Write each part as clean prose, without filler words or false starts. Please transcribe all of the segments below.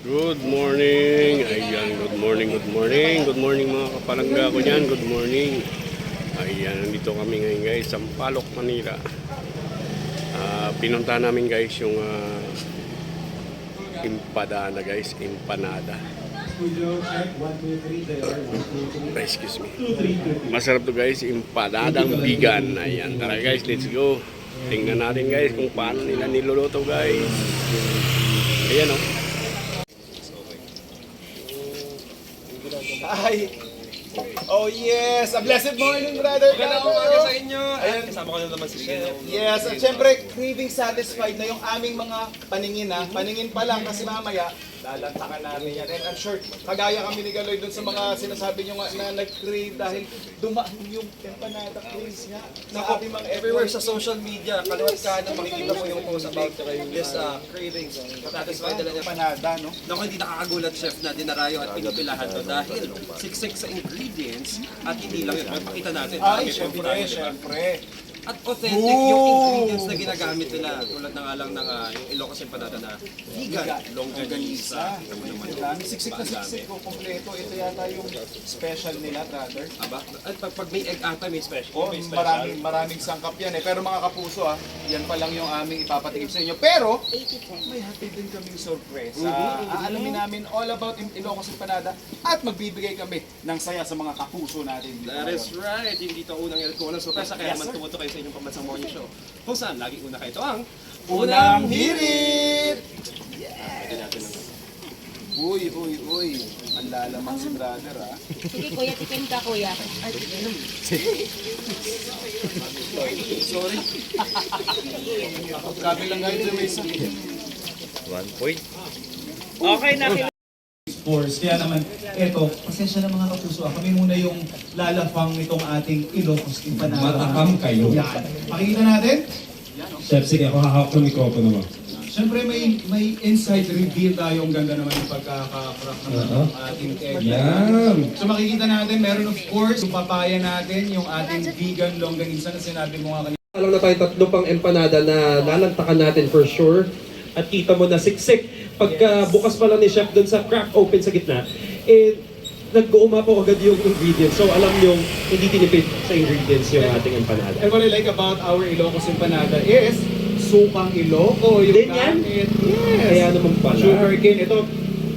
Good morning. Ayan, good morning, good morning. Good morning mga kapalangga ko dyan. Good morning. Ayan, nandito kami ngayon guys, Sampaloc, Manila. Pinunta namin guys yung empanada guys, empanada. Excuse me. Masarap to guys, empanadang vegan. Ayan, tara guys, let's go. Tingnan natin guys kung paano nila niluluto guys. Ayan o. Ay! Oh yes! A blessed morning, brother! Magandang umaga sa inyo! Ayan, kasama ko na naman si Chef. Yes, at syempre, craving satisfied na yung aming mga paningin ha. Paningin pa lang kasi mamaya, lalantakan namin yan. And I'm sure, kagaya kami ni Galoy dun sa mga sinasabi nyo nga na nag-crave dahil dumaan yung empanada craze nga. Sa ating mga Everywhere sa social media, kaliwat ka na makikita mo yung post about this cravings. Satisfied nila niya. empanada, no? Naku, hindi nakakagulat, Chef, na dinarayo at pinipilahan to dahil siksik sa ingredients at hindi lang yun. Pakita natin. Ay, May syempre, pamprano, diba? syempre. At authentic yung ingredients na ginagamit nila. Tulad na nga lang ng yung Ilocos empanada na vegan, longganisa. Kita mo naman yung Dami, siksik na siksik ko, kompleto. Ito yata yung special nila, brother. Aba, at pag may egg ata, may special. Oh, May special. maraming sangkap yan eh. Pero mga kapuso yan pa lang yung aming ipapatigim sa inyo. Pero, may hatid din kaming sorpresa. Aalamin namin all about Ilocos Empanada at magbibigay kami ng saya sa mga kapuso natin. That is right. Hindi ito unang walang sorpresa kaya Yes, naman sir. tumuto kayo sa inyong pambansang morning show. Kung saan, lagi una kayo ito ang Unang hirit! Pwede natin lang. Uy. Ang lalamang si brother ha. Sige kuya, tikim ka kuya. Sorry. Grabe lang guys yung may isa. Course. Kaya naman, eto, pasensya na mga kapuso. Kami muna yung lalafang nitong ating Ilocos Empanada. Matakam kayo. Yan. Pakikita natin. Chef, sige, ako hahawak ng mikropono mo. Siyempre may inside reveal tayo. Ang ganda naman yung pagkaka-crack naman ng ating egg. Yan! So makikita natin, meron of course, yung papaya natin, yung ating vegan longganisa na sinabi mo nga kanina. Alam na tayo tatlo pang empanada na lalantakan natin for sure. At kita mo na siksik. Pagka bukas pa lang ni Chef doon sa crack open sa gitna, nag-uumapaw agad yung ingredients. So alam nyo, hindi tinipid sa ingredients yung ating empanada. And what I like about our Ilocos Empanada is sukang Iloco, yung Din yan? gamit. Kaya naman pala. Sugarcane. Ito,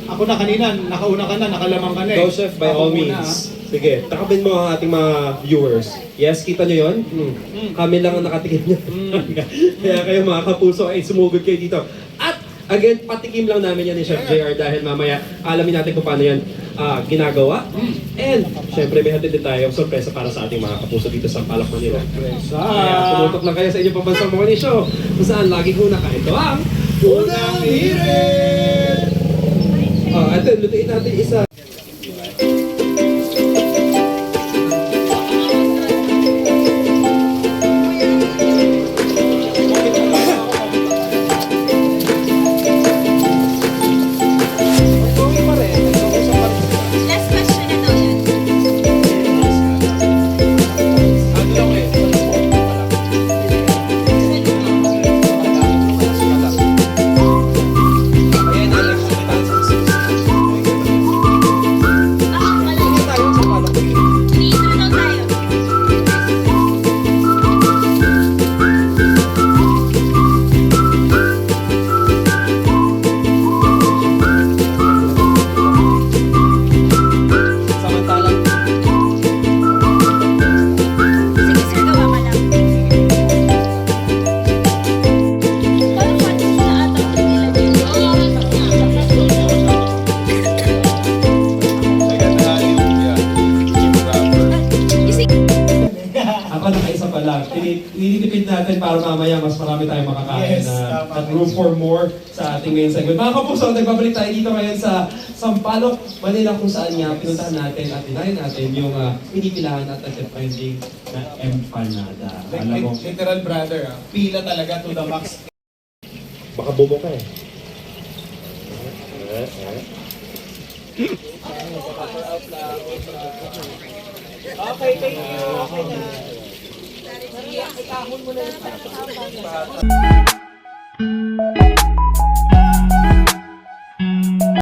ako na kanina, nakauna ka na, nakalamang ka na eh. Go Chef, by Ako all muna, means. Sige, takapin mo ang ating mga viewers. Yes, kita nyo yun? Kami lang ang nakatikim niya. Kaya kayo mga kapuso ay sumugod kayo dito. At again, patikim lang namin yan ni Chef JR dahil mamaya alamin natin kung paano yan ginagawa. And syempre may hatid din tayo sorpresa para sa ating mga kapuso dito sa Sampaloc, Manila. Kaya tumutok lang kayo sa inyong pambansang morning show kung saan laging una ka. Ito ang Unang Hirit! Ito, lutuin natin isa. Last question na daw yun. Dito daw tayo. Samantalang Sige sir, gawa ka lang. Parang patis na ata ang nilagay. Ako nakaisa pa lang. Tinitipid natin para mamaya mas marami tayong makakain Yes, na tama. at room for more sa ating main segment. Mga kapuso, nagbabalik tayo dito ngayon sa Sampaloc, Manila kung saan nga pinuntahan natin at tinayin natin yung pinipilahan at trending na empanada. Alam mo, Literal brother pila talaga to the max. baka bumo ka eh. Okay, thank you. Okay na.